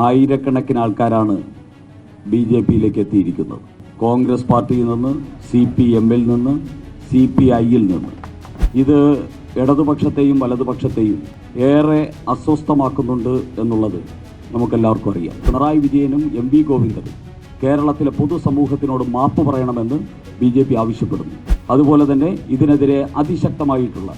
ആയിരക്കണക്കിന് ആൾക്കാരാണ് ബി.ജെ.പിയിലേക്ക് എത്തിയിരിക്കുന്നത്. കോൺഗ്രസ് പാർട്ടിയിൽ നിന്ന്, CPM-ൽ നിന്ന്, CPI-ൽ നിന്ന്. ഇത് ഇടതുപക്ഷത്തെയും വലതുപക്ഷത്തെയും ഏറെ അസ്വസ്ഥമാക്കുന്നുണ്ട് എന്നുള്ളത് നമുക്കെല്ലാവർക്കും അറിയാം. പിണറായി വിജയനും M.V. ഗോവിന്ദനും കേരളത്തിലെ പൊതുസമൂഹത്തിനോട് മാപ്പ് പറയണമെന്ന് BJP ആവശ്യപ്പെടുന്നു. അതുപോലെ തന്നെ ഇതിനെതിരെ അതിശക്തമായിട്ടുള്ള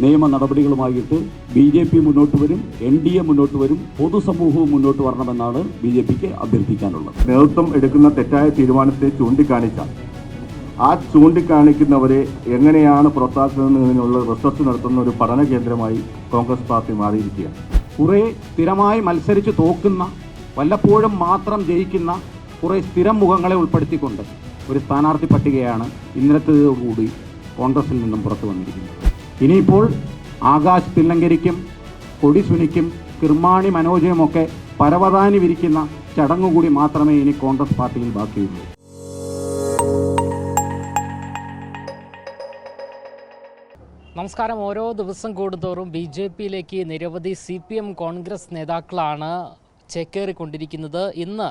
നിയമ നടപടികളുമായിട്ട് BJP മുന്നോട്ട് വരും, NDA മുന്നോട്ട് വരും, പൊതുസമൂഹവും മുന്നോട്ട് വരണമെന്നാണ് BJPക്ക് അഭ്യർത്ഥിക്കാനുള്ളത്. നേതൃത്വം എടുക്കുന്ന തെറ്റായ തീരുമാനത്തെ ചൂണ്ടിക്കാണിച്ചാൽ ആ ചൂണ്ടിക്കാണിക്കുന്നവരെ എങ്ങനെയാണ് പുറത്താക്കുന്നതിനുള്ള റിസർച്ച് നടത്തുന്ന ഒരു പഠന കേന്ദ്രമായി കോൺഗ്രസ് പാർട്ടി മാറിയിരിക്കുകയാണ്. കുറേ സ്ഥിരമായി മത്സരിച്ച് തോക്കുന്ന, വല്ലപ്പോഴും മാത്രം ജയിക്കുന്ന കുറേ സ്ഥിരം മുഖങ്ങളെ ഉൾപ്പെടുത്തിക്കൊണ്ട് ഒരു സ്ഥാനാർത്ഥി പട്ടികയാണ് ഇന്നലത്തേതോടുകൂടി കോൺഗ്രസിൽ നിന്നും പുറത്തു വന്നിരിക്കുന്നത്. ഇനിയിപ്പോൾ ആകാശ് തില്ലങ്കരിക്കും, കൊടി സുനിക്കും, കിർമാണി മനോജനുമൊക്കെ പരവതാനി വിരിക്കുന്ന ചടങ്ങുകൂടി മാത്രമേ ഇനി കോൺഗ്രസ് പാർട്ടിയിൽ ബാക്കിയുള്ളൂ. നമസ്കാരം. ഓരോ ദിവസം കൂടുന്തോറും BJPയിലേക്ക് നിരവധി CPM കോൺഗ്രസ് നേതാക്കളാണ് ചേക്കേറിക്കൊണ്ടിരിക്കുന്നത്. ഇന്ന്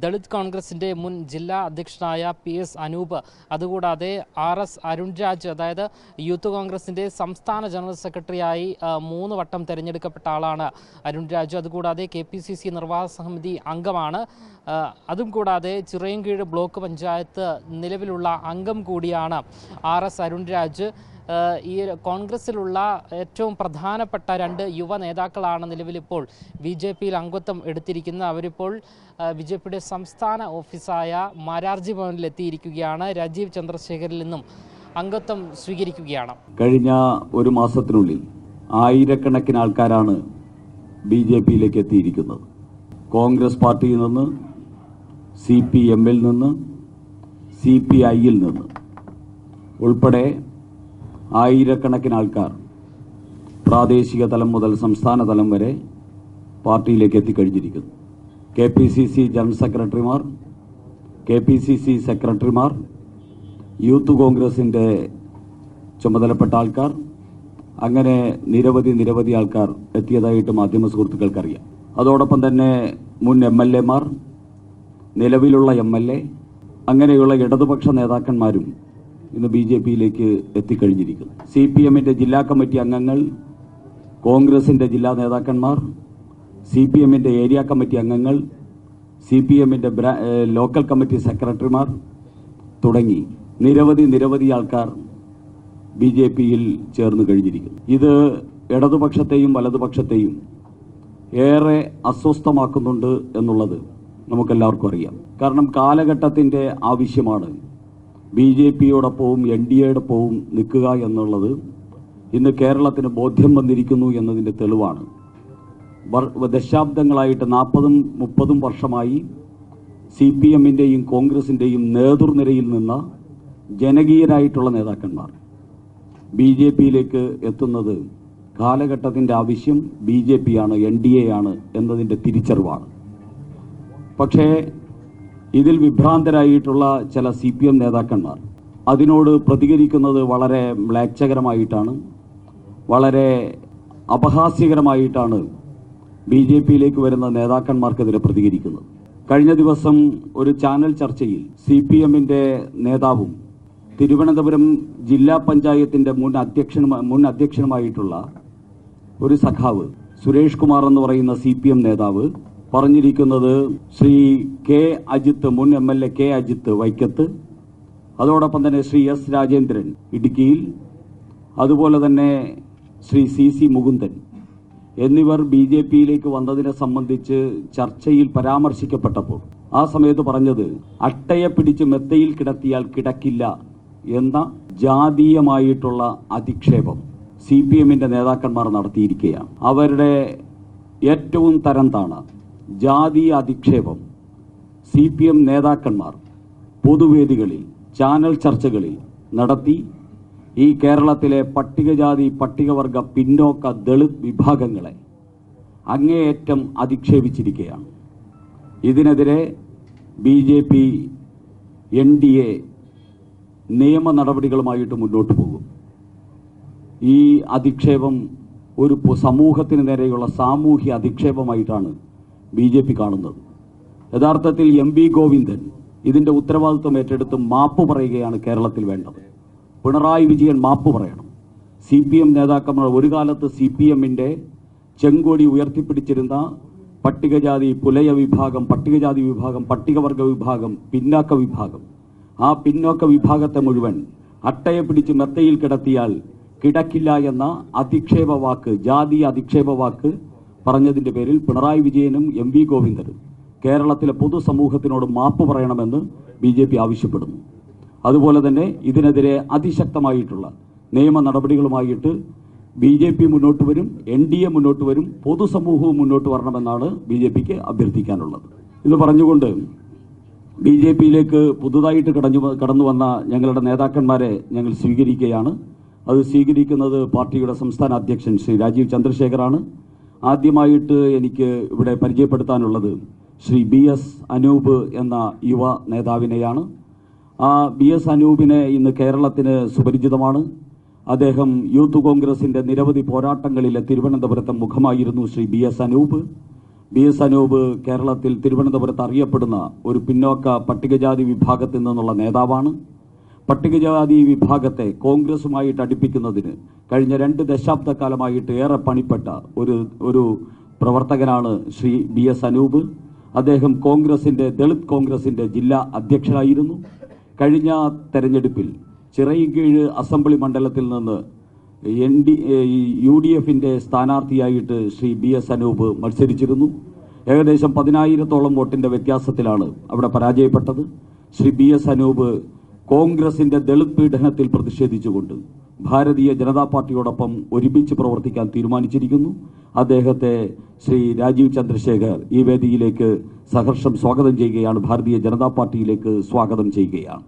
ദളിത് കോൺഗ്രസിൻ്റെ മുൻ ജില്ലാ അധ്യക്ഷനായ PS അനൂപ്, അതുകൂടാതെ RS അരുൺ രാജ്, അതായത് യൂത്ത് കോൺഗ്രസിൻ്റെ സംസ്ഥാന ജനറൽ സെക്രട്ടറിയായി 3 വട്ടം തിരഞ്ഞെടുക്കപ്പെട്ട ആളാണ് അരുൺ രാജു. അതുകൂടാതെ KPCC നിർവാഹക സമിതി അംഗമാണ്. അതും കൂടാതെ ചിറയൻകീഴ് ബ്ലോക്ക് പഞ്ചായത്ത് നിലവിലുള്ള അംഗം കൂടിയാണ് RS അരുൺ രാജ്. ഈ കോൺഗ്രസിലുള്ള ഏറ്റവും പ്രധാനപ്പെട്ട 2 യുവ നേതാക്കളാണ് നിലവിലിപ്പോൾ BJPയിൽ അംഗത്വം എടുത്തിരിക്കുന്നത്. അവരിപ്പോൾ BJPയുടെ സംസ്ഥാന ഓഫീസായ മാരാർജി ഭവനിൽ എത്തിയിരിക്കുകയാണ്. രാജീവ് ചന്ദ്രശേഖരിൽ നിന്നും അംഗത്വം സ്വീകരിക്കുകയാണ്. കഴിഞ്ഞ ഒരു മാസത്തിനുള്ളിൽ ആയിരക്കണക്കിന് ആൾക്കാരാണ് BJPയിലേക്ക് എത്തിയിരിക്കുന്നത്. കോൺഗ്രസ് പാർട്ടിയിൽ നിന്ന്, CPM-ൽ നിന്ന്, CPI-ൽ നിന്ന് ഉൾപ്പെടെ ആയിരക്കണക്കിന് ആൾക്കാർ പ്രാദേശിക തലം മുതൽ സംസ്ഥാന തലം വരെ പാർട്ടിയിലേക്ക് എത്തിക്കഴിഞ്ഞിരിക്കുന്നു. KPCC ജനറൽ സെക്രട്ടറിമാർ, KPCC സെക്രട്ടറിമാർ, യൂത്ത് കോൺഗ്രസിൻ്റെ ചുമതലപ്പെട്ട ആൾക്കാർ, അങ്ങനെ നിരവധി ആൾക്കാർ എത്തിയതായിട്ട് മാധ്യമ സുഹൃത്തുക്കൾക്കറിയാം. അതോടൊപ്പം തന്നെ മുൻ MLA-മാർ, നിലവിലുള്ള MLA, അങ്ങനെയുള്ള ഇടതുപക്ഷ നേതാക്കന്മാരും ഇന്ന് BJPയിലേക്ക് എത്തിക്കഴിഞ്ഞിരിക്കുന്നു. CPM-ന്റെ ജില്ലാ കമ്മിറ്റി അംഗങ്ങൾ, കോൺഗ്രസിൻ്റെ ജില്ലാ നേതാക്കന്മാർ, CPM-ന്റെ ഏരിയ കമ്മിറ്റി അംഗങ്ങൾ, CPM-ന്റെ ലോക്കൽ കമ്മിറ്റി സെക്രട്ടറിമാർ തുടങ്ങി നിരവധി ആൾക്കാർ BJPയിൽ ചേർന്ന് കഴിഞ്ഞിരിക്കുന്നു. ഇത് ഇടതുപക്ഷത്തെയും വലതുപക്ഷത്തെയും ഏറെ അസ്വസ്ഥമാക്കുന്നുണ്ട് എന്നുള്ളത് നമുക്കെല്ലാവർക്കും അറിയാം. കാരണം കാലഘട്ടത്തിൻ്റെ ആവശ്യമാണ് BJPയോടൊപ്പവും NDAയോടൊപ്പവും നിൽക്കുക എന്നുള്ളത്. ഇന്ന് കേരളത്തിന് ബോധ്യം വന്നിരിക്കുന്നു എന്നതിൻ്റെ തെളിവാണ്. ദശാബ്ദങ്ങളായിട്ട് 40-30 വർഷമായി CPM-ന്റെയും കോൺഗ്രസിൻ്റെയും നേതൃനിരയിൽ നിന്ന ജനകീയരായിട്ടുള്ള നേതാക്കന്മാർ BJPയിലേക്ക് എത്തുന്നത് കാലഘട്ടത്തിൻ്റെ ആവശ്യം BJPയാണ്, NDAയാണ് എന്നതിൻ്റെ തിരിച്ചറിവാണ്. പക്ഷേ ഇതിൽ വിഭ്രാന്തരായിട്ടുള്ള ചില CPM നേതാക്കന്മാർ അതിനോട് പ്രതികരിക്കുന്നത് വളരെ മ്ലേച്ഛകരമായിട്ടാണ്, വളരെ അപഹാസ്യകരമായിട്ടാണ് BJPയിലേക്ക് വരുന്ന നേതാക്കന്മാർക്കെതിരെ പ്രതികരിക്കുന്നത്. കഴിഞ്ഞ ദിവസം ഒരു ചാനൽ ചർച്ചയിൽ CPM-ന്റെ നേതാവും തിരുവനന്തപുരം ജില്ലാ പഞ്ചായത്തിൻ്റെ മുൻ അധ്യക്ഷനുമായിട്ടുള്ള ഒരു സഖാവ് സുരേഷ് കുമാർ എന്ന് പറയുന്ന CPM നേതാവ് പറഞ്ഞിരിക്കുന്നത് ശ്രീ K. അജിത്ത്, മുൻ MLA K. അജിത്ത് വൈക്കത്ത്, അതോടൊപ്പം തന്നെ ശ്രീ S. രാജേന്ദ്രൻ ഇടുക്കിയിൽ, അതുപോലെ തന്നെ ശ്രീ CC മുകുന്ദൻ എന്നിവർ BJPയിലേക്ക് വന്നതിനെ സംബന്ധിച്ച് ചർച്ചയിൽ പരാമർശിക്കപ്പെട്ടപ്പോൾ ആ സമയത്ത് പറഞ്ഞത് അട്ടയെ പിടിച്ച് മെത്തയിൽ കിടത്തിയാൽ കിടക്കില്ല എന്ന ജാതീയമായിട്ടുള്ള അധിക്ഷേപം CPM-ന്റെ നേതാക്കന്മാർ നടത്തിയിരിക്കുകയാണ്. അവരുടെ ഏറ്റവും തരം താണ ജാതീയ അധിക്ഷേപം CPM നേതാക്കന്മാർ പൊതുവേദികളിൽ, ചാനൽ ചർച്ചകളിൽ നടത്തി ഈ കേരളത്തിലെ പട്ടികജാതി, പട്ടികവർഗ, പിന്നോക്ക, ദളിത് വിഭാഗങ്ങളെ അങ്ങേയറ്റം അധിക്ഷേപിച്ചിരിക്കുകയാണ്. ഇതിനെതിരെ BJP, NDA നിയമ നടപടികളുമായിട്ട് മുന്നോട്ട് പോകും. ഈ അധിക്ഷേപം ഒരു സമൂഹത്തിന് നേരെയുള്ള സാമൂഹ്യ അധിക്ഷേപമായിട്ടാണ് BJP കാണുന്നത്. യഥാർത്ഥത്തിൽ MV ഗോവിന്ദൻ ഇതിന്റെ ഉത്തരവാദിത്വം ഏറ്റെടുത്ത് മാപ്പ് പറയുകയാണ് കേരളത്തിൽ വേണ്ടത്. പിണറായി വിജയൻ മാപ്പ് പറയണം. CPM നേതാക്കന്മാർ ഒരു കാലത്ത് CPMന്റെ ചെങ്കൊടി ഉയർത്തിപ്പിടിച്ചിരുന്ന പട്ടികജാതി പുലയ വിഭാഗം, പട്ടികജാതി വിഭാഗം, പട്ടികവർഗ വിഭാഗം, പിന്നാക്ക വിഭാഗം, ആ പിന്നോക്ക വിഭാഗത്തെ മുഴുവൻ അട്ടയെ പിടിച്ച് മെത്തയിൽ കിടത്തിയാൽ കിടക്കില്ല എന്ന അധിക്ഷേപ വാക്ക്, ജാതി അധിക്ഷേപ വാക്ക് പറഞ്ഞതിന്റെ പേരിൽ പിണറായി വിജയനും MV ഗോവിന്ദനും കേരളത്തിലെ പൊതുസമൂഹത്തിനോട് മാപ്പ് പറയണമെന്ന് BJP ആവശ്യപ്പെടുന്നു. അതുപോലെ തന്നെ ഇതിനെതിരെ അതിശക്തമായിട്ടുള്ള നിയമ നടപടികളുമായിട്ട് BJP മുന്നോട്ട് വരും, NDA മുന്നോട്ട് വരും, പൊതുസമൂഹവും മുന്നോട്ട് വരണമെന്നാണ് BJPക്ക് അഭ്യർത്ഥിക്കാനുള്ളത്. ഇത് പറഞ്ഞുകൊണ്ട് BJPയിലേക്ക് പുതുതായിട്ട് കടന്നു വന്ന ഞങ്ങളുടെ നേതാക്കന്മാരെ ഞങ്ങൾ സ്വീകരിക്കുകയാണ്. അത് സ്വീകരിക്കുന്നത് പാർട്ടിയുടെ സംസ്ഥാന അധ്യക്ഷൻ ശ്രീ രാജീവ് ചന്ദ്രശേഖറാണ്. ആദ്യമായിട്ട് എനിക്ക് ഇവിടെ പരിചയപ്പെടുത്താനുള്ളത് ശ്രീ BS അനൂപ് എന്ന യുവ നേതാവിനെയാണ്. ആ BS അനൂപിനെ ഇന്ന് കേരളത്തിന് സുപരിചിതമാണ്. അദ്ദേഹം യൂത്ത് കോൺഗ്രസിന്റെ നിരവധി പോരാട്ടങ്ങളിലെ തിരുവനന്തപുരത്തെ മുഖമായിരുന്നു ശ്രീ BS അനൂപ്. BS അനൂപ് കേരളത്തിൽ തിരുവനന്തപുരത്ത് അറിയപ്പെടുന്ന ഒരു പിന്നോക്ക പട്ടികജാതി വിഭാഗത്തിൽ നിന്നുള്ള നേതാവാണ്. പട്ടികജാതി വിഭാഗത്തെ കോൺഗ്രസുമായിട്ട് അടുപ്പിക്കുന്നതിന് കഴിഞ്ഞ 2 ദശാബ്ദക്കാലമായിട്ട് ഏറെ പണിപ്പെട്ട ഒരു പ്രവർത്തകനാണ് ശ്രീ BS അനൂപ്. അദ്ദേഹം ദളിത് കോൺഗ്രസിന്റെ ജില്ലാ അധ്യക്ഷനായിരുന്നു. കഴിഞ്ഞ തെരഞ്ഞെടുപ്പിൽ ചിറയിൻകീഴ് അസംബ്ലി മണ്ഡലത്തിൽ നിന്ന് UDFന്റെ സ്ഥാനാർത്ഥിയായിട്ട് ശ്രീ BS അനൂപ് മത്സരിച്ചിരുന്നു. ഏകദേശം 10,000-ഓളം വോട്ടിന്റെ വ്യത്യാസത്തിലാണ് അവിടെ പരാജയപ്പെട്ടത്. ശ്രീ BS അനൂപ് കോൺഗ്രസിന്റെ ദളിത് പീഡനത്തിൽ പ്രതിഷേധിച്ചുകൊണ്ട് ഭാരതീയ ജനതാ പാർട്ടിയോടൊപ്പം ഒരുമിച്ച് പ്രവർത്തിക്കാൻ തീരുമാനിച്ചിരിക്കുന്നു. അദ്ദേഹത്തെ ശ്രീ രാജീവ് ചന്ദ്രശേഖർ ഈ വേദിയിലേക്ക് സഹർഷം സ്വാഗതം ചെയ്യുകയാണ്, ഭാരതീയ ജനതാ പാർട്ടിയിലേക്ക് സ്വാഗതം ചെയ്യുകയാണ്.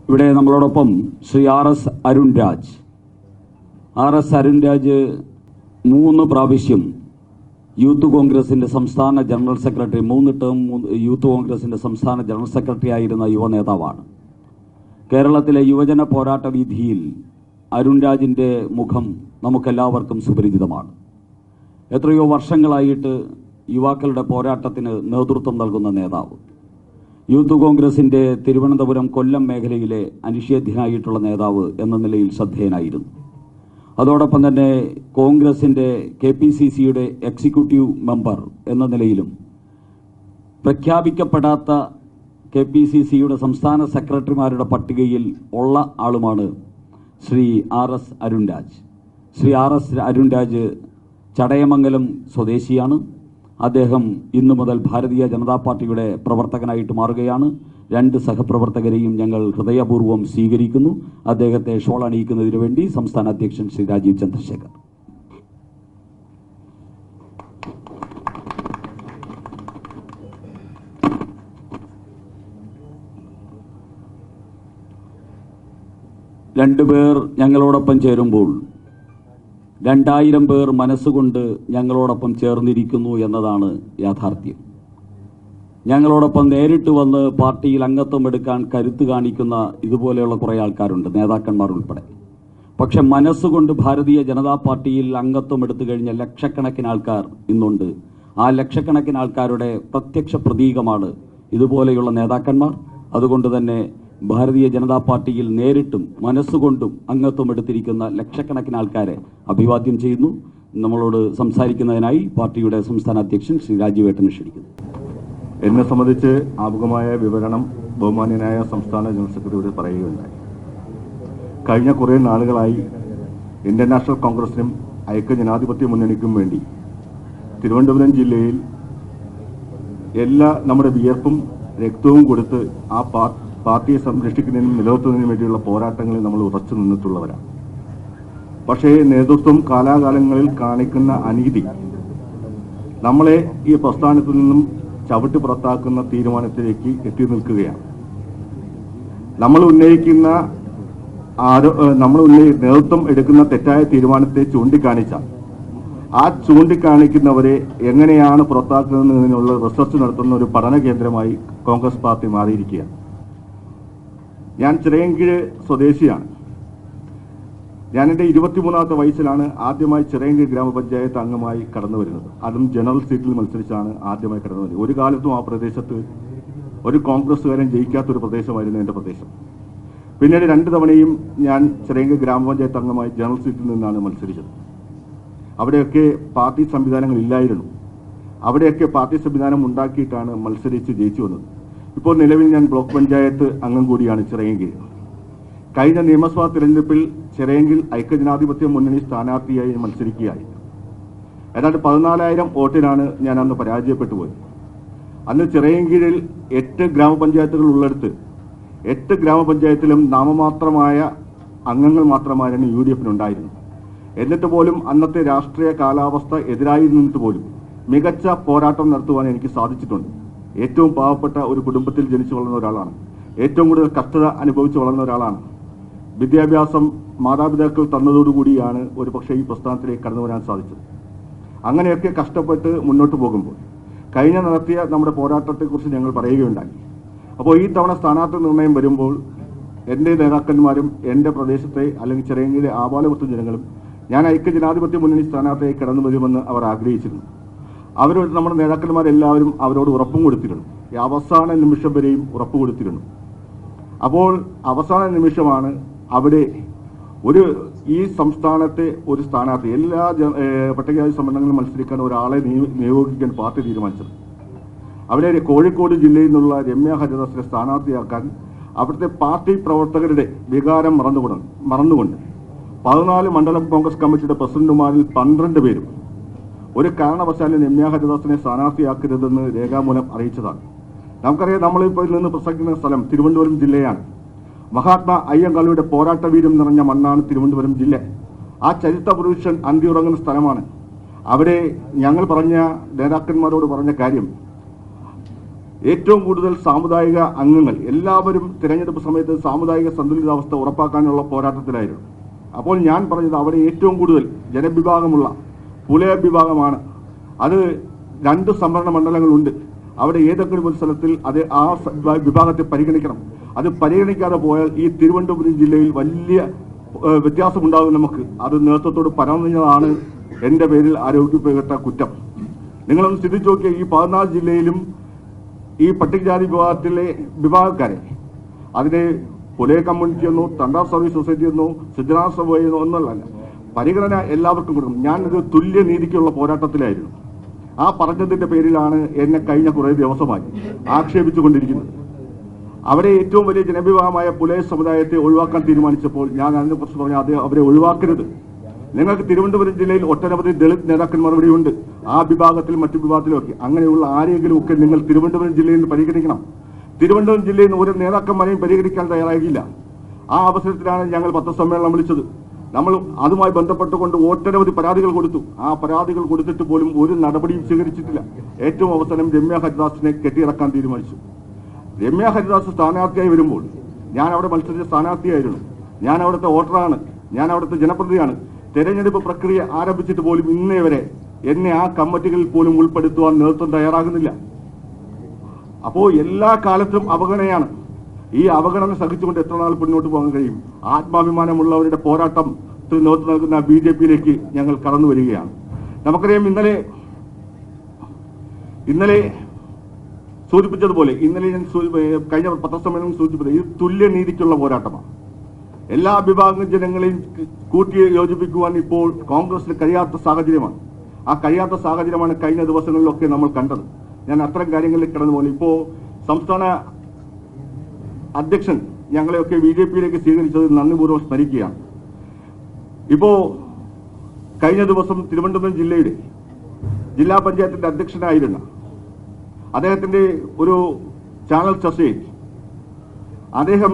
ഇവിടെ നമ്മളോടൊപ്പം ശ്രീ RS അരുൺരാജ്. RS അരുൺരാജ് 3 പ്രാവശ്യം യൂത്ത് കോൺഗ്രസിന്റെ സംസ്ഥാന ജനറൽ സെക്രട്ടറി, 3 ടേം യൂത്ത് കോൺഗ്രസിന്റെ സംസ്ഥാന ജനറൽ സെക്രട്ടറി ആയിരുന്ന യുവ നേതാവാണ്. കേരളത്തിലെ യുവജന പോരാട്ട വീഥിയിൽ അരുൺരാജിന്റെ മുഖം നമുക്കെല്ലാവർക്കും സുപരിചിതമാണ്. എത്രയോ വർഷങ്ങളായിട്ട് യുവാക്കളുടെ പോരാട്ടത്തിന് നേതൃത്വം നൽകുന്ന നേതാവ്. യൂത്ത് കോൺഗ്രസിന്റെ തിരുവനന്തപുരം, കൊല്ലം മേഖലയിലെ അനിഷേധ്യനായിട്ടുള്ള നേതാവ് എന്ന നിലയിൽ ശ്രദ്ധേയനായിരുന്നു. അതോടൊപ്പം തന്നെ കോൺഗ്രസിന്റെ KPCCയുടെ എക്സിക്യൂട്ടീവ് മെമ്പർ എന്ന നിലയിലും പ്രഖ്യാപിക്കപ്പെടാത്ത KPCCയുടെ സംസ്ഥാന സെക്രട്ടറിമാരുടെ പട്ടികയിൽ ഉള്ള ആളുമാണ് ശ്രീ RS അരുൺരാജ്. ശ്രീ RS അരുൺരാജ് ചടയമംഗലം സ്വദേശിയാണ്. അദ്ദേഹം ഇന്നു മുതൽ ഭാരതീയ ജനതാ പാർട്ടിയുടെ പ്രവർത്തകനായിട്ട് മാറുകയാണ്. 2 സഹപ്രവർത്തകരെയും ഞങ്ങൾ ഹൃദയപൂർവ്വം സ്വീകരിക്കുന്നു. അദ്ദേഹത്തെ ഷോൾ അണിയിക്കുന്നതിന് വേണ്ടി സംസ്ഥാന അധ്യക്ഷൻ ശ്രീ രാജീവ് ചന്ദ്രശേഖർ. രണ്ടുപേർ ഞങ്ങളോടൊപ്പം ചേരുമ്പോൾ 2000 പേർ മനസ്സുകൊണ്ട് ഞങ്ങളോടൊപ്പം ചേർന്നിരിക്കുന്നു എന്നതാണ് യാഥാർത്ഥ്യം. ഞങ്ങളോടൊപ്പം നേരിട്ട് വന്ന് പാർട്ടിയിൽ അംഗത്വം എടുക്കാൻ കരുത്ത് കാണിക്കുന്ന ഇതുപോലെയുള്ള കുറേ ആൾക്കാരുണ്ട്, നേതാക്കന്മാർ ഉൾപ്പെടെ. പക്ഷെ മനസ്സുകൊണ്ട് ഭാരതീയ ജനതാ പാർട്ടിയിൽ അംഗത്വം എടുത്തു കഴിഞ്ഞ ലക്ഷക്കണക്കിന് ആൾക്കാർ ഇന്നുണ്ട്. ആ ലക്ഷക്കണക്കിന് ആൾക്കാരുടെ പ്രത്യക്ഷ പ്രതീകമാണ് ഇതുപോലെയുള്ള നേതാക്കന്മാർ. അതുകൊണ്ട് തന്നെ ഭാരതീയ ജനതാ പാർട്ടിയിൽ നേരിട്ടും മനസ്സുകൊണ്ടും അംഗത്വം എടുത്തിരിക്കുന്ന ലക്ഷക്കണക്കിന് ആൾക്കാരെ അഭിവാദ്യം ചെയ്യുന്നു. നമ്മളോട് സംസാരിക്കുന്നതിനായി പാർട്ടിയുടെ സംസ്ഥാന അധ്യക്ഷൻ ശ്രീ രാജീവേട്ടനെ ക്ഷണിക്കുന്നു. എന്നെ സംബന്ധിച്ച് ആമുഖമായ വിവരണം ബഹുമാന്യനായ സംസ്ഥാന ജനറൽ സെക്രട്ടറി പറയുകയുണ്ടായി. കഴിഞ്ഞ കുറേ നാളുകളായി ഇന്ത്യൻ നാഷണൽ കോൺഗ്രസിനും ഐക്യജനാധിപത്യ മുന്നണിക്കും വേണ്ടി തിരുവനന്തപുരം ജില്ലയിൽ നമ്മുടെ വിയർപ്പും രക്തവും കൊടുത്ത് ആ പാർട്ടിയെ സംരക്ഷിക്കുന്നതിനും നിലനിർത്തുന്നതിനും വേണ്ടിയുള്ള പോരാട്ടങ്ങളിൽ നമ്മൾ ഉറച്ചു നിന്നിട്ടുള്ളവരാണ്. പക്ഷേ നേതൃത്വം കാലാകാലങ്ങളിൽ കാണിക്കുന്ന അനീതി നമ്മളെ ഈ പ്രസ്ഥാനത്തു നിന്നും ചവിട്ടി പുറത്താക്കുന്ന തീരുമാനത്തിലേക്ക് എത്തി നിൽക്കുകയാണ്. നേതൃത്വം എടുക്കുന്ന തെറ്റായ തീരുമാനത്തെ ചൂണ്ടിക്കാണിച്ച ആ ചൂണ്ടിക്കാണിക്കുന്നവരെ എങ്ങനെയാണ് പുറത്താക്കുന്നതിനുള്ള റിസർച്ച് നടത്തുന്ന ഒരു പഠന കേന്ദ്രമായി കോൺഗ്രസ് പാർട്ടി മാറിയിരിക്കുകയാണ്. ഞാൻ ചിറയൻകീഴ് സ്വദേശിയാണ്. ഞാൻ എൻ്റെ 23ാമത്തെ വയസ്സിലാണ് ആദ്യമായി ചിറയൻകീഴ് ഗ്രാമപഞ്ചായത്ത് അംഗമായി കടന്നു വരുന്നത്. അതും ജനറൽ സീറ്റിൽ മത്സരിച്ചാണ് ആദ്യമായി കടന്നു വരുന്നത്. ഒരു കാലത്തും ആ പ്രദേശത്ത് ഒരു കോൺഗ്രസ്സുകാരൻ ജയിക്കാത്തൊരു പ്രദേശമായിരുന്നു എൻ്റെ പ്രദേശം. പിന്നീട് 2 തവണയും ഞാൻ ചിറയൻകീഴ് ഗ്രാമപഞ്ചായത്ത് അംഗമായി ജനറൽ സീറ്റിൽ നിന്നാണ് മത്സരിച്ചത്. അവിടെയൊക്കെ പാർട്ടി സംവിധാനങ്ങൾ ഇല്ലായിരുന്നു. അവിടെയൊക്കെ പാർട്ടി സംവിധാനം ഉണ്ടാക്കിയിട്ടാണ് മത്സരിച്ച് ജയിച്ചു വന്നത്. ഇപ്പോൾ നിലവിൽ ഞാൻ ബ്ലോക്ക് പഞ്ചായത്ത് അംഗം കൂടിയാണ് ചിറയൻകീഴ്. കഴിഞ്ഞ നിയമസഭാ തിരഞ്ഞെടുപ്പിൽ ചിറയൻകീഴ് ഐക്യജനാധിപത്യ മുന്നണി സ്ഥാനാർത്ഥിയായി മത്സരിക്കുകയായി. ഏതാണ്ട് 14,000 വോട്ടിനാണ് ഞാൻ അന്ന് പരാജയപ്പെട്ടു പോയത്. അന്ന് ചിറയൻകീഴിൽ 8 ഗ്രാമപഞ്ചായത്തുകൾ ഉള്ളിടത്ത് 8 ഗ്രാമപഞ്ചായത്തിലും നാമമാത്രമായ അംഗങ്ങൾ മാത്രമായിരുന്നു UDF ഉണ്ടായിരുന്നു. എന്നിട്ട് പോലും അന്നത്തെ രാഷ്ട്രീയ കാലാവസ്ഥ എതിരായി നിന്നിട്ട് പോലും മികച്ച പോരാട്ടം നടത്തുവാൻ എനിക്ക് സാധിച്ചിട്ടുണ്ട്. ഏറ്റവും പാവപ്പെട്ട ഒരു കുടുംബത്തിൽ ജനിച്ചു വളർന്ന ഒരാളാണ്. ഏറ്റവും കൂടുതൽ കഷ്ടത അനുഭവിച്ച് വളർന്ന ഒരാളാണ്. വിദ്യാഭ്യാസം മാതാപിതാക്കൾ തന്നതോടുകൂടിയാണ് ഒരു പക്ഷേ ഈ പ്രസ്ഥാനത്തിലേക്ക് കടന്നു വരാൻ സാധിച്ചത്. അങ്ങനെയൊക്കെ കഷ്ടപ്പെട്ട് മുന്നോട്ട് പോകുമ്പോൾ കഴിഞ്ഞ നടത്തിയ നമ്മുടെ പോരാട്ടത്തെക്കുറിച്ച് ഞങ്ങൾ പറയുകയുണ്ടായി. അപ്പോൾ ഈ തവണ സ്ഥാനാർത്ഥി നിർണയം വരുമ്പോൾ എൻ്റെ നേതാക്കന്മാരും എൻ്റെ പ്രദേശത്തെ അല്ലെങ്കിൽ ചിറയൻകീഴിലെ ആബാലവൃത്ത ജനങ്ങളും ഞാൻ ഐക്യജനാധിപത്യ മുന്നണി സ്ഥാനാർത്ഥിയായി കടന്നു വരുമെന്ന് അവർ ആഗ്രഹിച്ചിരുന്നു. അവരോട് നമ്മുടെ നേതാക്കന്മാരെല്ലാവരും അവരോട് ഉറപ്പും കൊടുത്തിരുന്നു. ഈ അവസാന നിമിഷം വരെയും ഉറപ്പ് കൊടുത്തിരുന്നു. അപ്പോൾ അവസാന നിമിഷമാണ് അവിടെ ഈ സംസ്ഥാനത്തെ ഒരു സ്ഥാനാർത്ഥി എല്ലാ പട്ടികജാതി സംവരണങ്ങളിലും മത്സരിക്കാൻ ഒരാളെ നിയോഗിക്കാൻ പാർട്ടി തീരുമാനിച്ചത്. അവിടെ കോഴിക്കോട് ജില്ലയിൽ നിന്നുള്ള രമ്യ ഹരിദാസിനെ സ്ഥാനാർത്ഥിയാക്കാൻ അവിടുത്തെ പാർട്ടി പ്രവർത്തകരുടെ വികാരം മറന്നുകൊണ്ട് 14 മണ്ഡലം കോൺഗ്രസ് കമ്മിറ്റിയുടെ പ്രസിഡന്റുമാരിൽ 12 പേരും ഒരു കാരണവശാലും രമ്യ ഹരിദാസിനെ സ്ഥാനാർത്ഥിയാക്കരുതെന്ന് രേഖാമൂലം അറിയിച്ചതാണ്. നമുക്കറിയാം, നമ്മളിപ്പോൾ നിന്ന് പ്രസംഗിക്കുന്ന സ്ഥലം തിരുവനന്തപുരം ജില്ലയാണ്. മഹാത്മാ അയ്യങ്കാളിയുടെ പോരാട്ട വീര്യം നിറഞ്ഞ മണ്ണാണ് തിരുവനന്തപുരം ജില്ല. ആ ചരിത്ര പുരുഷൻ അന്തിയുറങ്ങുന്ന സ്ഥലമാണ്. അവിടെ ഞങ്ങൾ നേതാക്കന്മാരോട് പറഞ്ഞ കാര്യം, ഏറ്റവും കൂടുതൽ സാമുദായിക അംഗങ്ങൾ എല്ലാവരും തിരഞ്ഞെടുപ്പ് സമയത്ത് സാമുദായിക സന്തുലിതാവസ്ഥ ഉറപ്പാക്കാനുള്ള പോരാട്ടത്തിലായിരുന്നു. അപ്പോൾ ഞാൻ പറഞ്ഞത് അവിടെ ഏറ്റവും കൂടുതൽ ജനവിഭാഗമുള്ള പുലയ വിഭാഗമാണ്. അത് 2 സംവരണ മണ്ഡലങ്ങളുണ്ട്. അവിടെ ഏതെങ്കിലും ഒരു സ്ഥലത്തിൽ അത് ആ വിഭാഗത്തെ പരിഗണിക്കണം. അത് പരിഗണിക്കാതെ പോയാൽ ഈ തിരുവനന്തപുരം ജില്ലയിൽ വലിയ വ്യത്യാസമുണ്ടാകും നമുക്ക്. അത് നേതൃത്വത്തോട് പറഞ്ഞതാണ് എൻ്റെ പേരിൽ ആരോപിക്കപ്പെട്ട കുറ്റം. നിങ്ങളൊന്ന് ചിന്തിച്ചു നോക്കിയാൽ ഈ 14 ജില്ലയിലും ഈ പട്ടികജാതി വിഭാഗത്തിലെ വിഭാഗക്കാരെ അതിനെ പുലയ കമ്മ്യൂണിറ്റി എന്നോ തണ്ടാർ സർവീസ് സൊസൈറ്റി എന്നോ സിദ്ധനാഥ സഭ എന്നോ ഒന്നുമല്ല, പരിഗണന എല്ലാവർക്കും കൊടുക്കും. ഞാനത് തുല്യ നീതിക്കുള്ള പോരാട്ടത്തിലായിരുന്നു. ആ പറഞ്ഞതിന്റെ പേരിലാണ് എന്നെ കഴിഞ്ഞ കുറേ ദിവസമായി ആക്ഷേപിച്ചുകൊണ്ടിരിക്കുന്നത്. അവിടെ ഏറ്റവും വലിയ ജനവിഭാഗമായ പുലയ സമുദായത്തെ ഒഴിവാക്കാൻ തീരുമാനിച്ചപ്പോൾ ഞാൻ അതിനെക്കുറിച്ച് പറഞ്ഞു, അവരെ ഒഴിവാക്കരുത്. നിങ്ങൾക്ക് തിരുവനന്തപുരം ജില്ലയിൽ ഒട്ടനവധി ദളിത് നേതാക്കന്മാർ ഇവിടെയുണ്ട്. ആ വിഭാഗത്തിൽ മറ്റു വിഭാഗത്തിലൊക്കെ അങ്ങനെയുള്ള ആരെങ്കിലും ഒക്കെ നിങ്ങൾ തിരുവനന്തപുരം ജില്ലയിൽ നിന്ന് പരിഗണിക്കണം. തിരുവനന്തപുരം ജില്ലയിൽ നിന്ന് ഒരു നേതാക്കന്മാരെയും പരിഗണിക്കാൻ തയ്യാറാകില്ല. ആ അവസരത്തിലാണ് ഞങ്ങൾ പത്രസമ്മേളനം വിളിച്ചത്. നമ്മൾ അതുമായി ബന്ധപ്പെട്ടുകൊണ്ട് ഒട്ടനവധി പരാതികൾ കൊടുത്തു. ആ പരാതികൾ കൊടുത്തിട്ട് പോലും ഒരു നടപടിയും സ്വീകരിച്ചിട്ടില്ല. ഏറ്റവും അവസാനം രമ്യ ഹരിദാസിനെ കെട്ടിയിറക്കാൻ തീരുമാനിച്ചു. രമ്യ ഹരിദാസ് സ്ഥാനാർത്ഥിയായി വരുമ്പോൾ ഞാൻ അവിടെ മത്സരിച്ച സ്ഥാനാർത്ഥിയായിരുന്നു. ഞാൻ അവിടുത്തെ വോട്ടറാണ്, ഞാൻ അവിടുത്തെ ജനപ്രതിനിധിയാണ്. തെരഞ്ഞെടുപ്പ് പ്രക്രിയ ആരംഭിച്ചിട്ട് പോലും ഇന്നേ വരെ എന്നെ ആ കമ്മിറ്റികളിൽ പോലും ഉൾപ്പെടുത്തുവാൻ നേതൃത്വം തയ്യാറാകുന്നില്ല. അപ്പോൾ എല്ലാ കാലത്തും അവഗണനയാണ്. ഈ അവഗണന സഹിച്ചുകൊണ്ട് എത്ര നാൾ മുന്നോട്ട് പോകാൻ കഴിയും? ആത്മാഭിമാനമുള്ളവരുടെ പോരാട്ടത്തിൽ നേതൃത്വം നൽകുന്ന BJPയിലേക്ക് ഞങ്ങൾ കടന്നു വരികയാണ്. നമുക്കറിയാം, ഇന്നലെ സൂചിപ്പിച്ചതുപോലെ ഇന്നലെ ഞാൻ കഴിഞ്ഞ പത്രസമ്മേളനം സൂചിപ്പിച്ചത് ഇത് തുല്യനീതിക്കുള്ള പോരാട്ടമാണ്. എല്ലാ വിഭാഗം ജനങ്ങളെയും കൂട്ടി യോജിപ്പിക്കുവാൻ ഇപ്പോൾ കോൺഗ്രസിന് കഴിയാത്ത സാഹചര്യമാണ്. ആ കഴിയാത്ത സാഹചര്യമാണ് കഴിഞ്ഞ ദിവസങ്ങളിലൊക്കെ നമ്മൾ കണ്ടത്. ഞാൻ അത്തരം കാര്യങ്ങളിൽ കടന്നു പോകുന്നു. ഇപ്പോൾ സംസ്ഥാന അധ്യക്ഷൻ ഞങ്ങളെയൊക്കെ BJPയിലേക്ക് സ്വീകരിച്ചത് നന്ദിപൂർവ്വം സ്മരിക്കുകയാണ്. ഇപ്പോൾ കഴിഞ്ഞ ദിവസം തിരുവനന്തപുരം ജില്ലയുടെ ജില്ലാ പഞ്ചായത്തിന്റെ അധ്യക്ഷനായിരുന്ന അദ്ദേഹത്തിന്റെ ഒരു ചാനൽ ചർച്ചയിൽ അദ്ദേഹം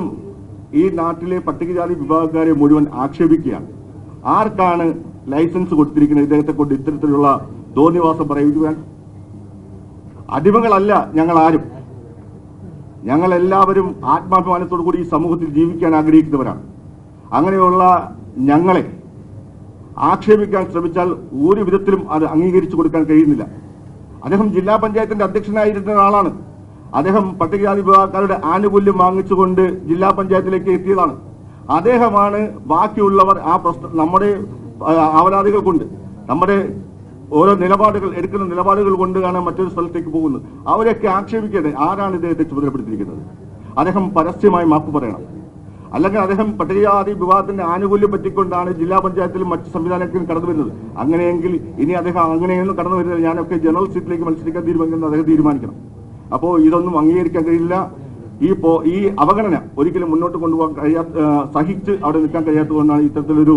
ഈ നാട്ടിലെ പട്ടികജാതി വിഭാഗക്കാരെ മുഴുവൻ ആക്ഷേപിക്കുകയാണ്. ആർക്കാണ് ലൈസൻസ് കൊടുത്തിരിക്കുന്നത് ഇദ്ദേഹത്തെ കൊണ്ട് ഇത്തരത്തിലുള്ള തോന്നിവാസം പറയിക്കുവാൻ? അടിമകളല്ല ഞങ്ങൾ ആരും. ഞങ്ങൾ എല്ലാവരും ആത്മാഭിമാനത്തോടു കൂടി ഈ സമൂഹത്തിൽ ജീവിക്കാൻ ആഗ്രഹിക്കുന്നവരാണ്. അങ്ങനെയുള്ള ഞങ്ങളെ ആക്ഷേപിക്കാൻ ശ്രമിച്ചാൽ ഒരു വിധത്തിലും അത് അംഗീകരിച്ചു കൊടുക്കാൻ കഴിയുന്നില്ല. അദ്ദേഹം ജില്ലാ പഞ്ചായത്തിന്റെ അധ്യക്ഷനായിരുന്ന ആളാണ്. അദ്ദേഹം പട്ടികജാതി വിഭാഗക്കാരുടെ ആനുകൂല്യം വാങ്ങിച്ചുകൊണ്ട് ജില്ലാ പഞ്ചായത്തിലേക്ക് എത്തിയതാണ്. അദ്ദേഹമാണ് ബാക്കിയുള്ളവർ നമ്മുടെ അപരാധികൾ കൊണ്ട്, നമ്മുടെ ഓരോ എടുക്കുന്ന നിലപാടുകൾ കൊണ്ടാണ് മറ്റൊരു സ്ഥലത്തേക്ക് പോകുന്നത്. അവരെയൊക്കെ ആക്ഷേപിക്കേണ്ടത് ആരാണ് ഇദ്ദേഹത്തെ ചുമതലപ്പെടുത്തിയിരിക്കുന്നത്? അദ്ദേഹം പരസ്യമായി മാപ്പ് പറയണം. അല്ലെങ്കിൽ അദ്ദേഹം പട്ടികജാതി വിഭാഗത്തിന്റെ ആനുകൂല്യം പറ്റിക്കൊണ്ടാണ് ജില്ലാ പഞ്ചായത്തിലും മറ്റ് സംവിധാനത്തിലും കടന്നു വരുന്നത്. അങ്ങനെയെങ്കിൽ ഇനി അദ്ദേഹം അങ്ങനെയൊന്നും കടന്നു വരുന്നത് ഞാനൊക്കെ ജനറൽ സീറ്റിലേക്ക് മത്സരിക്കാൻ തീരുമാനിക്കുന്നത് അദ്ദേഹം തീരുമാനിക്കണം. അപ്പോൾ ഇതൊന്നും അംഗീകരിക്കാൻ കഴിയില്ല. ഈ അവഗണന ഒരിക്കലും മുന്നോട്ട് കൊണ്ടുപോകാൻ സഹിച്ച് അവിടെ നിൽക്കാൻ കഴിയാത്തതുകൊണ്ടാണ് ഇത്തരത്തിലൊരു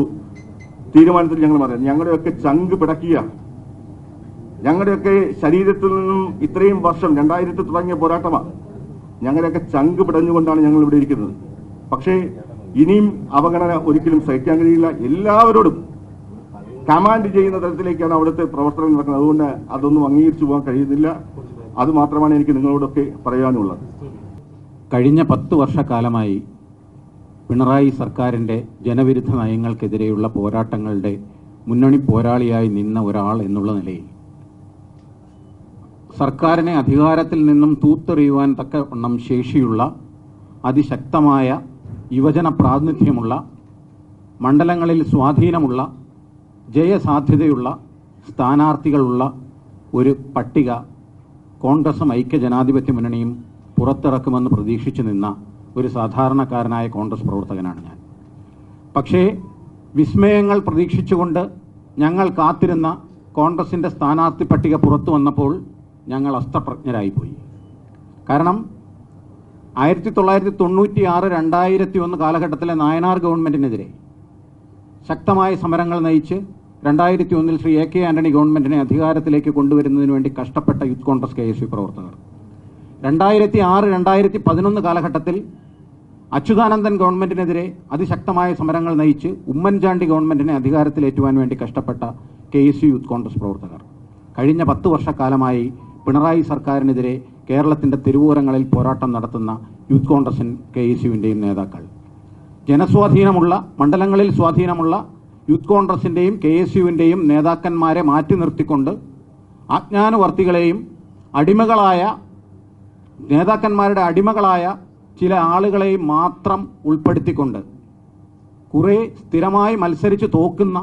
തീരുമാനത്തിൽ ഞങ്ങൾ പറയുന്നത്. ഞങ്ങളുടെയൊക്കെ ചങ്ക് പിടക്കിയ, ഞങ്ങളുടെയൊക്കെ ശരീരത്തിൽ നിന്നും ഇത്രയും വർഷം 2000 തുടങ്ങിയ പോരാട്ടമാണ്. ഞങ്ങളുടെയൊക്കെ ചങ്ക് പിടഞ്ഞുകൊണ്ടാണ് ഞങ്ങൾ ഇവിടെ ഇരിക്കുന്നത്. പക്ഷേ ഇനിയും അവഗണന ഒരിക്കലും സഹിക്കാൻ കഴിയില്ല. എല്ലാവരോടും കമാൻഡ് ചെയ്യുന്ന തരത്തിലേക്കാണ് അവിടുത്തെ പ്രവർത്തനം നടക്കുന്നത്. അതുകൊണ്ട് അതൊന്നും അംഗീകരിച്ചു പോകാൻ കഴിയുന്നില്ല. അത് മാത്രമാണ് എനിക്ക് നിങ്ങളോടൊക്കെ പറയാനുള്ളത്. കഴിഞ്ഞ 10 വർഷക്കാലമായി പിണറായി സർക്കാരിൻ്റെ ജനവിരുദ്ധ നയങ്ങൾക്കെതിരെയുള്ള പോരാട്ടങ്ങളുടെ മുന്നണി പോരാളിയായി നിന്ന ഒരാൾ എന്നുള്ള നിലയിൽ സർക്കാരിനെ അധികാരത്തിൽ നിന്നും തൂത്തെറിയുവാൻ തക്കവണ്ണം ശേഷിയുള്ള അതിശക്തമായ യുവജന പ്രാതിനിധ്യമുള്ള, മണ്ഡലങ്ങളിൽ സ്വാധീനമുള്ള, ജയസാധ്യതയുള്ള സ്ഥാനാർത്ഥികളുള്ള ഒരു പട്ടിക കോൺഗ്രസും ഐക്യജനാധിപത്യ മുന്നണിയും പുറത്തിറക്കുമെന്ന് പ്രതീക്ഷിച്ചു നിന്ന ഒരു സാധാരണക്കാരനായ കോൺഗ്രസ് പ്രവർത്തകനാണ് ഞാൻ. പക്ഷേ വിസ്മയങ്ങൾ പ്രതീക്ഷിച്ചുകൊണ്ട് ഞങ്ങൾ കാത്തിരുന്ന കോൺഗ്രസിൻ്റെ സ്ഥാനാർത്ഥി പട്ടിക പുറത്തു വന്നപ്പോൾ ഞങ്ങൾ അസ്തപ്രജ്ഞരായിപ്പോയി. കാരണം 1996-2001 കാലഘട്ടത്തിലെ നായനാർ ഗവൺമെൻറ്റിനെതിരെ ശക്തമായ സമരങ്ങൾ നയിച്ച് 2001 ശ്രീ AK ആന്റണി ഗവൺമെൻറ്റിനെ അധികാരത്തിലേക്ക് കൊണ്ടുവരുന്നതിന് വേണ്ടി കഷ്ടപ്പെട്ട യൂത്ത് കോൺഗ്രസ് KSU പ്രവർത്തകർ, 2006-2011 കാലഘട്ടത്തിൽ അച്യുതാനന്ദൻ ഗവൺമെൻറ്റിനെതിരെ അതിശക്തമായ സമരങ്ങൾ നയിച്ച് ഉമ്മൻചാണ്ടി ഗവൺമെൻറ്റിനെ അധികാരത്തിലേറ്റുവാൻ വേണ്ടി കഷ്ടപ്പെട്ട KSU യൂത്ത് കോൺഗ്രസ് പ്രവർത്തകർ, കഴിഞ്ഞ 10 വർഷക്കാലമായി പിണറായി സർക്കാരിനെതിരെ കേരളത്തിൻ്റെ തെരുവോരങ്ങളിൽ പോരാട്ടം നടത്തുന്ന യൂത്ത് കോൺഗ്രസും KSUവിൻ്റെയും നേതാക്കൾ, ജനസ്വാധീനമുള്ള, മണ്ഡലങ്ങളിൽ സ്വാധീനമുള്ള യൂത്ത് കോൺഗ്രസിൻ്റെയും KSUവിൻ്റെയും നേതാക്കന്മാരെ മാറ്റി നിർത്തിക്കൊണ്ട് അജ്ഞാനവർത്തികളെയും അടിമകളായ നേതാക്കന്മാരുടെ അടിമകളായ ചില ആളുകളെയും മാത്രം ഉൾപ്പെടുത്തിക്കൊണ്ട് കുറേ സ്ഥിരമായി മത്സരിച്ച് തോക്കുന്ന,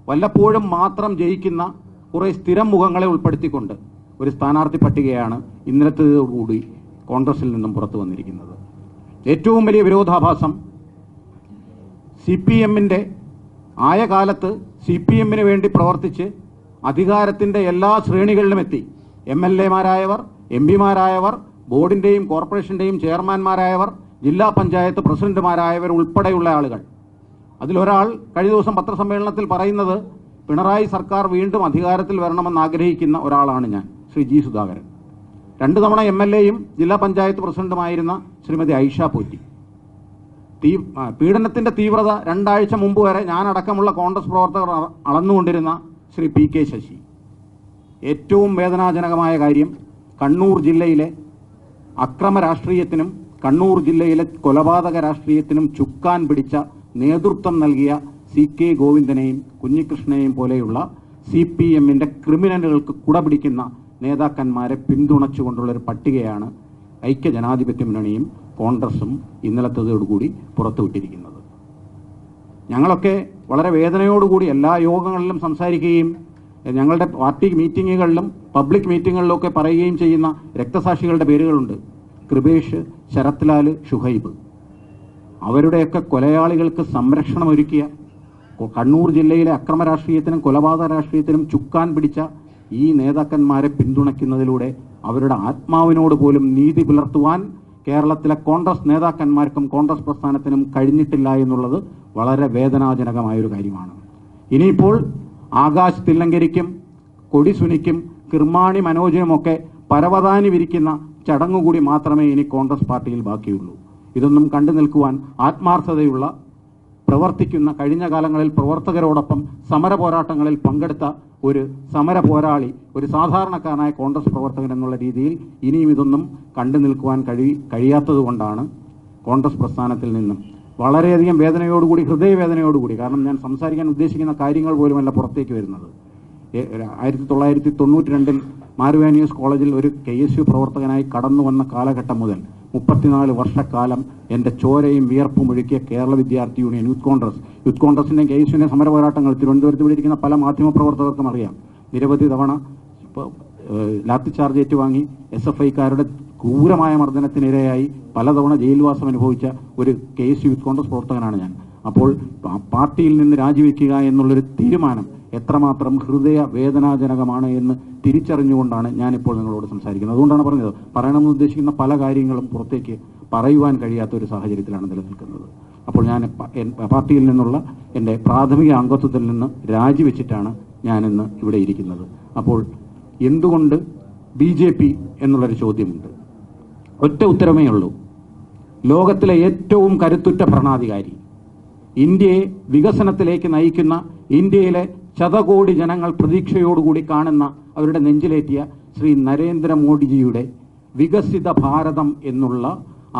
വല്ലപ്പോഴും മാത്രം ജയിക്കുന്ന കുറേ സ്ഥിരം മുഖങ്ങളെ ഉൾപ്പെടുത്തിക്കൊണ്ട് ഒരു സ്ഥാനാർത്ഥി പട്ടികയാണ് ഇന്നലത്തേതോടുകൂടി കോൺഗ്രസിൽ നിന്നും പുറത്തു വന്നിരിക്കുന്നത്. ഏറ്റവും വലിയ വിരോധാഭാസം CPMൻ്റെ ആയ കാലത്ത് CPMന് വേണ്ടി പ്രവർത്തിച്ച് അധികാരത്തിൻ്റെ എല്ലാ ശ്രേണികളിലും എത്തി MLAമാരായവർ, MP മാരായവർ, ബോർഡിൻ്റെയും കോർപ്പറേഷൻ്റെയും ചെയർമാൻമാരായവർ, ജില്ലാ പഞ്ചായത്ത് പ്രസിഡന്റുമാരായവർ ഉൾപ്പെടെയുള്ള ആളുകൾ. അതിലൊരാൾ കഴിഞ്ഞ ദിവസം പത്രസമ്മേളനത്തിൽ പറയുന്നത് പിണറായി സർക്കാർ വീണ്ടും അധികാരത്തിൽ വരണമെന്ന് ആഗ്രഹിക്കുന്ന ഒരാളാണ് ഞാൻ, ശ്രീ G. സുധാകരൻ. 2 തവണ MLAയും ജില്ലാ പഞ്ചായത്ത് പ്രസിഡന്റുമായിരുന്ന ശ്രീമതി ഐഷ പോറ്റി. പീഡനത്തിൻ്റെ തീവ്രത 2 ആഴ്ച മുമ്പ് വരെ ഞാനടക്കമുള്ള കോൺഗ്രസ് പ്രവർത്തകർ അളന്നുകൊണ്ടിരുന്ന ശ്രീ PK ശശി. ഏറ്റവും വേദനാജനകമായ കാര്യം, കണ്ണൂർ ജില്ലയിലെ അക്രമ രാഷ്ട്രീയത്തിനും കണ്ണൂർ ജില്ലയിലെ കൊലപാതക രാഷ്ട്രീയത്തിനും ചുക്കാൻ പിടിച്ച നേതൃത്വം നൽകിയ CK ഗോവിന്ദനെയും കുഞ്ഞികൃഷ്ണനെയും പോലെയുള്ള CPMൻ്റെ ക്രിമിനലുകൾക്ക് കുടപിടിക്കുന്ന നേതാക്കന്മാരെ പിന്തുണച്ചുകൊണ്ടുള്ളൊരു പട്ടികയാണ് ഐക്യജനാധിപത്യ മുന്നണിയും കോൺഗ്രസും ഇന്നലത്തേതോടുകൂടി പുറത്തുവിട്ടിരിക്കുന്നത്. ഞങ്ങളൊക്കെ വളരെ വേദനയോടുകൂടി എല്ലാ യോഗങ്ങളിലും സംസാരിക്കുകയും ഞങ്ങളുടെ പാർട്ടി മീറ്റിങ്ങുകളിലും പബ്ലിക് മീറ്റിങ്ങുകളിലൊക്കെ പറയുകയും ചെയ്യുന്ന രക്തസാക്ഷികളുടെ പേരുകളുണ്ട്. കൃപേഷ്, ശരത് ലാൽ, ഷുഹൈബ്. അവരുടെയൊക്കെ കൊലയാളികൾക്ക് സംരക്ഷണം ഒരുക്കിയ, കണ്ണൂർ ജില്ലയിലെ അക്രമ രാഷ്ട്രീയത്തിനും കൊലപാതക രാഷ്ട്രീയത്തിനും ചുക്കാൻ പിടിച്ച ഈ നേതാക്കന്മാരെ പിന്തുണയ്ക്കുന്നതിലൂടെ അവരുടെ ആത്മാവിനോട് പോലും നീതി പുലർത്തുവാൻ കേരളത്തിലെ കോൺഗ്രസ് നേതാക്കന്മാർക്കും കോൺഗ്രസ് പ്രസ്ഥാനത്തിനും കഴിഞ്ഞിട്ടില്ല എന്നുള്ളത് വളരെ വേദനാജനകമായൊരു കാര്യമാണ്. ഇനിയിപ്പോൾ ആകാശ് തില്ലങ്കരിക്കും കൊടിസുനിക്കും കിർമാണി മനോജിനുമൊക്കെ പരവതാനി വിരിക്കുന്ന ചടങ്ങുകൂടി മാത്രമേ ഇനി കോൺഗ്രസ് പാർട്ടിയിൽ ബാക്കിയുള്ളൂ. ഇതൊന്നും കണ്ടു നിൽക്കുവാൻ ആത്മാർത്ഥതയുള്ള, പ്രവർത്തിക്കുന്ന, കഴിഞ്ഞ കാലങ്ങളിൽ പ്രവർത്തകരോടൊപ്പം സമര പോരാട്ടങ്ങളിൽ പങ്കെടുത്ത ഒരു സമര പോരാളി, ഒരു സാധാരണക്കാരനായ കോൺഗ്രസ് പ്രവർത്തകൻ എന്നുള്ള രീതിയിൽ ഇനിയും ഇതൊന്നും കണ്ടു നിൽക്കുവാൻ കഴിയാത്തതുകൊണ്ടാണ് കോൺഗ്രസ് പ്രസ്ഥാനത്തിൽ നിന്നും വളരെയധികം വേദനയോടുകൂടി, ഹൃദയവേദനയോടുകൂടി, കാരണം ഞാൻ സംസാരിക്കാൻ ഉദ്ദേശിക്കുന്ന കാര്യങ്ങൾ പോലുമല്ല പുറത്തേക്ക് വരുന്നത്. 1992 മാർവാനിയൂസ് കോളേജിൽ ഒരു KSU പ്രവർത്തകനായി കടന്നു വന്ന കാലഘട്ടം മുതൽ 34 വർഷക്കാലം എൻ്റെ ചോരയും വിയർപ്പും ഒഴുക്കിയ കേരള വിദ്യാർത്ഥി യൂണിയൻ യൂത്ത് കോൺഗ്രസിൻ്റെയും KSUവിൻ്റെയും സമര പോരാട്ടങ്ങൾ തിരുവനന്തപുരത്ത് വിളിക്കുന്ന പല മാധ്യമപ്രവർത്തകർക്കും അറിയാം. നിരവധി തവണ ലാത്തി ചാർജ് ഏറ്റുവാങ്ങി SFIക്കാരുടെ ക്രൂരമായ മർദ്ദനത്തിനിരയായി പലതവണ ജയിൽവാസം അനുഭവിച്ച ഒരു KSU യൂത്ത് കോൺഗ്രസ് പ്രവർത്തകനാണ് ഞാൻ. അപ്പോൾ പാർട്ടിയിൽ നിന്ന് രാജിവെക്കുക എന്നുള്ളൊരു തീരുമാനം എത്രമാത്രം ഹൃദയ വേദനാജനകമാണ് എന്ന് തിരിച്ചറിഞ്ഞുകൊണ്ടാണ് ഞാനിപ്പോൾ നിങ്ങളോട് സംസാരിക്കുന്നത്. അതുകൊണ്ടാണ് പറഞ്ഞത്, പറയണമെന്ന് ഉദ്ദേശിക്കുന്ന പല കാര്യങ്ങളും പുറത്തേക്ക് പറയുവാൻ കഴിയാത്ത ഒരു സാഹചര്യത്തിലാണ് നിലനിൽക്കുന്നത്. അപ്പോൾ ഞാൻ പാർട്ടിയിൽ നിന്നുള്ള എൻ്റെ പ്രാഥമിക അംഗത്വത്തിൽ നിന്ന് രാജിവെച്ചിട്ടാണ് ഞാനിന്ന് ഇവിടെ ഇരിക്കുന്നത്. അപ്പോൾ എന്തുകൊണ്ട് BJP എന്നുള്ളൊരു ചോദ്യമുണ്ട്. ഒറ്റ ഉത്തരമേ ഉള്ളൂ. ലോകത്തിലെ ഏറ്റവും കരുത്തുറ്റ ഭരണാധികാരി, ഇന്ത്യയെ വികസനത്തിലേക്ക് നയിക്കുന്ന, ഇന്ത്യയിലെ ശതകോടി ജനങ്ങൾ പ്രതീക്ഷയോടുകൂടി കാണുന്ന, അവരുടെ നെഞ്ചിലേറ്റിയ ശ്രീ നരേന്ദ്രമോദിജിയുടെ വികസിത ഭാരതം എന്നുള്ള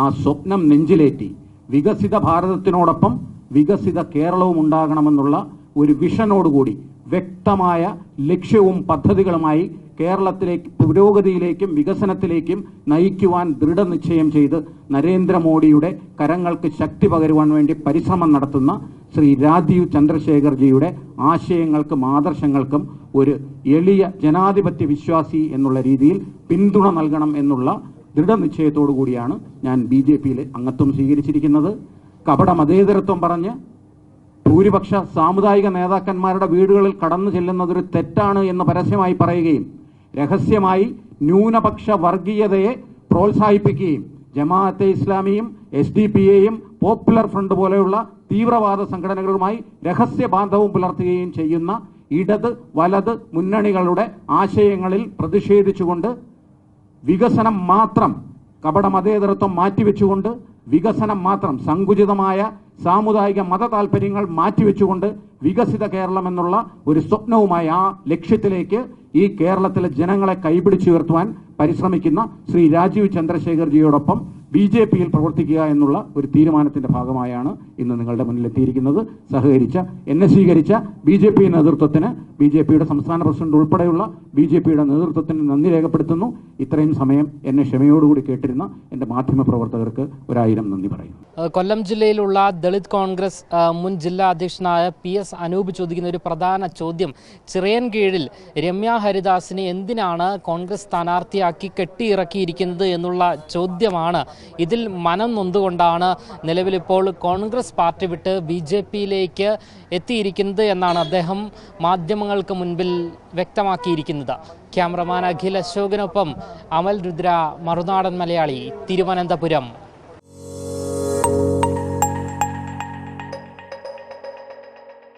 ആ സ്വപ്നം നെഞ്ചിലേറ്റി വികസിത ഭാരതത്തിനോടൊപ്പം വികസിത കേരളവും ഉണ്ടാകണമെന്നുള്ള ഒരു വിഷനോടുകൂടി വ്യക്തമായ ലക്ഷ്യവും പദ്ധതികളുമായി കേരളത്തിലേക്ക് പുരോഗതിയിലേക്കും വികസനത്തിലേക്കും നയിക്കുവാൻ ദൃഢനിശ്ചയം ചെയ്ത് നരേന്ദ്രമോദിയുടെ കരങ്ങൾക്ക് ശക്തി പകരുവാൻ വേണ്ടി പരിശ്രമം നടത്തുന്ന ശ്രീ രാജീവ് ചന്ദ്രശേഖർജിയുടെ ആശയങ്ങൾക്കും ആദർശങ്ങൾക്കും ഒരു എളിയ ജനാധിപത്യ വിശ്വാസി എന്നുള്ള രീതിയിൽ പിന്തുണ നൽകണം എന്നുള്ള ദൃഢനിശ്ചയത്തോടു കൂടിയാണ് ഞാൻ BJPയിൽ അംഗത്വം സ്വീകരിച്ചിരിക്കുന്നത്. കപട മതേതരത്വം പറഞ്ഞ് ഭൂരിപക്ഷ സാമുദായിക നേതാക്കന്മാരുടെ വീടുകളിൽ കടന്നു ചെല്ലുന്നതൊരു തെറ്റാണ് എന്ന് പരസ്യമായി പറയുകയും രഹസ്യമായി ന്യൂനപക്ഷ വർഗീയതയെ പ്രോത്സാഹിപ്പിക്കുകയും ജമാഅത്തെ ഇസ്ലാമിയും SDPയെയും പോപ്പുലർ ഫ്രണ്ട് പോലെയുള്ള തീവ്രവാദ സംഘടനകളുമായി രഹസ്യ ബാന്ധവം പുലർത്തുകയും ചെയ്യുന്ന ഇടത് വലത് മുന്നണികളുടെ ആശയങ്ങളിൽ പ്രതിഷേധിച്ചുകൊണ്ട് വികസനം മാത്രം, കപട മതേതരത്വം മാറ്റിവെച്ചുകൊണ്ട് വികസനം മാത്രം, സങ്കുചിതമായ സാമുദായിക മത താല്പര്യങ്ങൾ മാറ്റിവെച്ചുകൊണ്ട് വികസിത കേരളം എന്നുള്ള ഒരു സ്വപ്നവുമായി ആ ലക്ഷ്യത്തിലേക്ക് ഈ കേരളത്തിലെ ജനങ്ങളെ കൈപിടിച്ചുയർത്തുവാൻ പരിശ്രമിക്കുന്ന ശ്രീ രാജീവ് ചന്ദ്രശേഖർജിയോടൊപ്പം BJPയിൽ പ്രവർത്തിക്കുക എന്നുള്ള ഒരു തീരുമാനത്തിന്റെ ഭാഗമായാണ് ഇന്ന് നിങ്ങളുടെ മുന്നിൽ എത്തിയിരിക്കുന്നത്. സഹകരിച്ച, എന്നെ സ്വീകരിച്ച BJP നേതൃത്വത്തിന്, BJPയുടെ സംസ്ഥാന പ്രസിഡന്റ് ഉൾപ്പെടെയുള്ള BJPയുടെ നേതൃത്വത്തിന് നന്ദി രേഖപ്പെടുത്തുന്നു. ഇത്രയും സമയം എന്നെ ക്ഷമയോടുകൂടി കേട്ടിരുന്ന എൻ്റെ മാധ്യമപ്രവർത്തകർക്ക് 1000 നന്ദി പറയുന്നു. കൊല്ലം ജില്ലയിലുള്ള ദളിത് കോൺഗ്രസ് മുൻ ജില്ലാ അധ്യക്ഷനായ PS അനൂപ് ചോദിക്കുന്ന ഒരു പ്രധാന ചോദ്യം, ചിറയൻകീഴിൽ രമ്യ ഹരിദാസിനെ എന്തിനാണ് കോൺഗ്രസ് സ്ഥാനാർത്ഥിയാക്കി കെട്ടിയിറക്കിയിരിക്കുന്നത് എന്നുള്ള ചോദ്യമാണ്. ഇതിൽ മനം നൊന്തുകൊണ്ടാണ് നിലവിലിപ്പോൾ കോൺഗ്രസ് പാർട്ടി വിട്ട് BJPയിലേക്ക് എത്തിയിരിക്കുന്നത് എന്നാണ് അദ്ദേഹം മാധ്യമങ്ങൾക്ക് മുൻപിൽ വ്യക്തമാക്കിയിരിക്കുന്നത്. ക്യാമറമാൻ അഖിൽ അശോകനൊപ്പം അമൽ രുദ്ര, മറുനാടൻ മലയാളി, തിരുവനന്തപുരം.